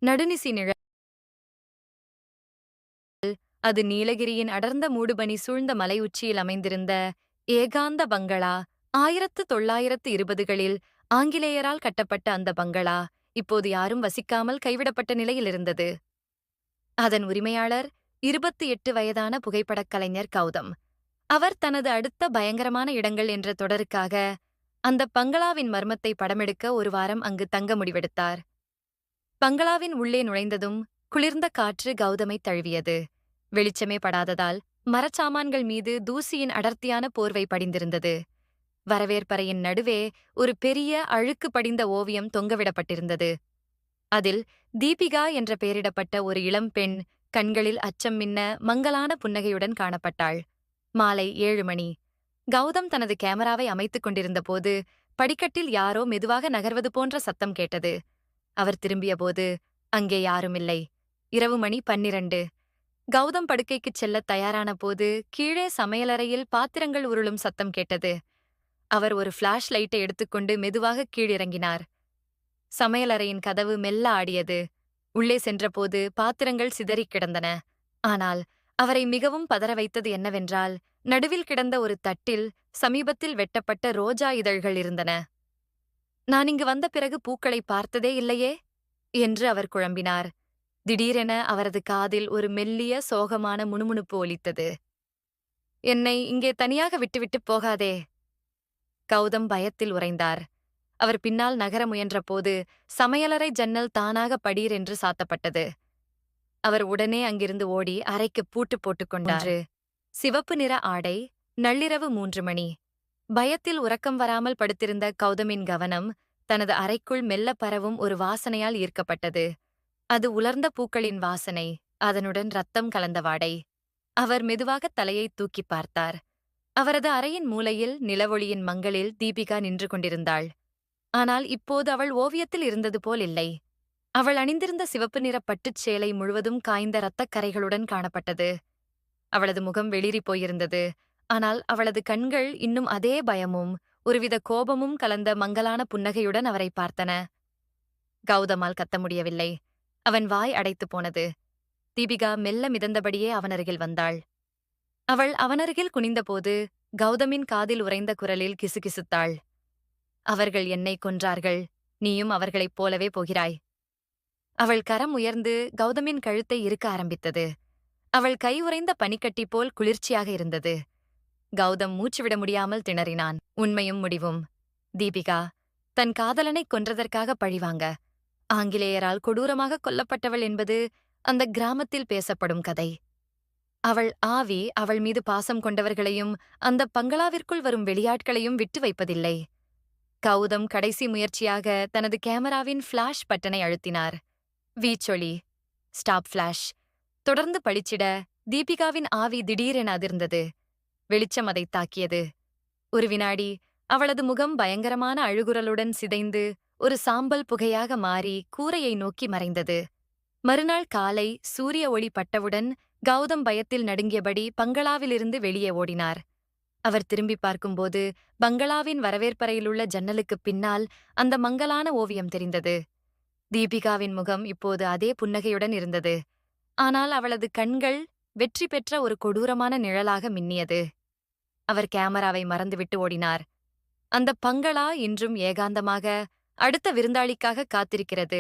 நடுநிசி நிழல். அது நீலகிரியின் அடர்ந்த மூடுபனி சூழ்ந்த மலை உச்சியில் அமைந்திருந்த ஏகாந்த பங்களா. 1920களில் ஆங்கிலேயரால் கட்டப்பட்ட அந்த பங்களா இப்போது யாரும் வசிக்காமல் கைவிடப்பட்ட நிலையில் இருந்தது. அதன் உரிமையாளர் 28 வயதான புகைப்படக் கலைஞர் கௌதம். அவர் தனது அடுத்த பயங்கரமான இடங்கள் என்ற தொடருக்காக அந்த பங்களாவின் மர்மத்தை படமெடுக்க ஒரு வாரம் அங்கு தங்க முடிவெடுத்தார். பங்களாவின் உள்ளே நுழைந்ததும் குளிர்ந்த காற்று கௌதமை தழுவியது. வெளிச்சமே படாததால் மரச்சாமான்கள் மீது தூசியின் அடர்த்தியான போர்வை படிந்திருந்தது. வரவேற்பறையின் நடுவே ஒரு பெரிய அழுக்கு படிந்த ஓவியம் தொங்கவிடப்பட்டிருந்தது. அதில் தீபிகா என்ற பெயரிடப்பட்ட ஒரு இளம் பெண் கண்களில் அச்சம் மின்ன மங்கலான புன்னகையுடன் காணப்பட்டாள். மாலை 7 மணி. கௌதம் தனது கேமராவை அமைத்துக் கொண்டிருந்த போது படிக்கட்டில் யாரோ மெதுவாக நகர்வது போன்ற சத்தம் கேட்டது. அவர் திரும்பியபோது அங்கே யாருமில்லை. இரவு மணி 12. கௌதம் படுக்கைக்குச் செல்லத் தயாரான போது கீழே சமையலறையில் பாத்திரங்கள் உருளும் சத்தம் கேட்டது. அவர் ஒரு ஃபிளாஷ் லைட்டை எடுத்துக்கொண்டு மெதுவாக கீழிறங்கினார். சமையலறையின் கதவு மெல்ல ஆடியது. உள்ளே சென்றபோது பாத்திரங்கள் சிதறிக் கிடந்தன. ஆனால் அவரை மிகவும் பதற வைத்தது என்னவென்றால், நடுவில் கிடந்த ஒரு தட்டில் சமீபத்தில் வெட்டப்பட்ட ரோஜா இதழ்கள் இருந்தன. நான் இங்கு வந்த பிறகு பூக்களை பார்த்ததே இல்லையே என்று அவர் குழம்பினார். திடீரென அவரது காதில் ஒரு மெல்லிய சோகமான முணுமுணுப்பு ஒலித்தது. என்னை இங்கே தனியாக விட்டுவிட்டு போகாதே. கௌதம் பயத்தில் உறைந்தார். அவர் பின்னால் நகர முயன்றபோது சமையலறை ஜன்னல் தானாக படீர் என்று சாத்தப்பட்டது. அவர் உடனே அங்கிருந்து ஓடி அறைக்கு பூட்டு போட்டுக்கொண்டார். சிவப்பு நிற ஆடை. நள்ளிரவு 3 மணி. பயத்தில் உறக்கம் வராமல் படுத்திருந்த கௌதமின் கவனம் தனது அறைக்குள் மெல்ல பரவும் ஒரு வாசனையால் ஈர்க்கப்பட்டது. அது உலர்ந்த பூக்களின் வாசனை, அதனுடன் ரத்தம் கலந்த வாடை. அவர் மெதுவாக தலையை தூக்கி பார்த்தார். அவரது அறையின் மூலையில் நிலவொளியின் மங்களில் தீபிகா நின்று கொண்டிருந்தாள். ஆனால் இப்போது அவள் ஓவியத்தில் இருந்தது போல் இல்லை. அவள் அணிந்திருந்த சிவப்பு நிற பட்டுச் சேலை முழுவதும் காய்ந்த இரத்தக் கரைகளுடன் காணப்பட்டது. அவளது முகம் வெளிரி போயிருந்தது. ஆனால் அவளது கண்கள் இன்னும் அதே பயமும் ஒருவித கோபமும் கலந்த மங்கலான புன்னகையுடன் அவரை பார்த்தன. கௌதமால் கத்த முடியவில்லை. அவன் வாய் அடைத்து போனது. தீபிகா மெல்ல மிதந்தபடியே அவனருகில் வந்தாள். அவள் அவனருகில் குனிந்தபோது கௌதமின் காதில் உறைந்த குரலில் கிசுகிசுத்தாள். அவர்கள் என்னை கொன்றார்கள். நீயும் அவர்களைப் போலவே போகிறாய். அவள் கரம் உயர்ந்து கௌதமின் கழுத்தை இறுக்க ஆரம்பித்தது. அவள் கை உறைந்த பனிக்கட்டி போல் குளிர்ச்சியாக இருந்தது. கௌதம் மூச்சுவிட முடியாமல் திணறினான். உண்மையும் முடிவும். தீபிகா தன் காதலனை கொன்றதற்காக பழிவாங்க ஆங்கிலேயரால் கொடூரமாக கொல்லப்பட்டவள் என்பது அந்த கிராமத்தில் பேசப்படும் கதை. அவள் ஆவி அவள் மீது பாசம் கொண்டவர்களையும் அந்த பங்களாவிற்குள் வரும் வெளியாட்களையும் விட்டு வைப்பதில்லை. கௌதம் கடைசி முயற்சியாக தனது கேமராவின் ஃபிளாஷ் பட்டனை அழுத்தினார். வீச்சொலி. Stop flash. தொடர்ந்து பளிச்சிட தீபிகாவின் ஆவி திடீரென அதிர்ந்தது. வெளிச்சம் அதை தாக்கியது. ஒரு வினாடி அவளது முகம் பயங்கரமான அழுகுரலுடன் சிதைந்து ஒரு சாம்பல் புகையாக மாறி கூரையை நோக்கி மறைந்தது. மறுநாள் காலை சூரிய ஒளி பட்டவுடன் கௌதம் பயத்தில் நடுங்கியபடி பங்களாவிலிருந்து வெளியே ஓடினார். அவர் திரும்பி பார்க்கும்போது பங்களாவின் வரவேற்பறையிலுள்ள ஜன்னலுக்குப் பின்னால் அந்த மங்கலான ஓவியம் தெரிந்தது. தீபிகாவின் முகம் இப்போது அதே புன்னகையுடன் இருந்தது. ஆனால் அவளது கண்கள் வெற்றி பெற்ற ஒரு கொடூரமான நிழலாக மின்னியது. அவர் கேமராவை மறந்துவிட்டு ஓடினார். அந்த பங்களா இன்றும் ஏகாந்தமாக அடுத்த விருந்தாளிக்காக காத்திருக்கிறது.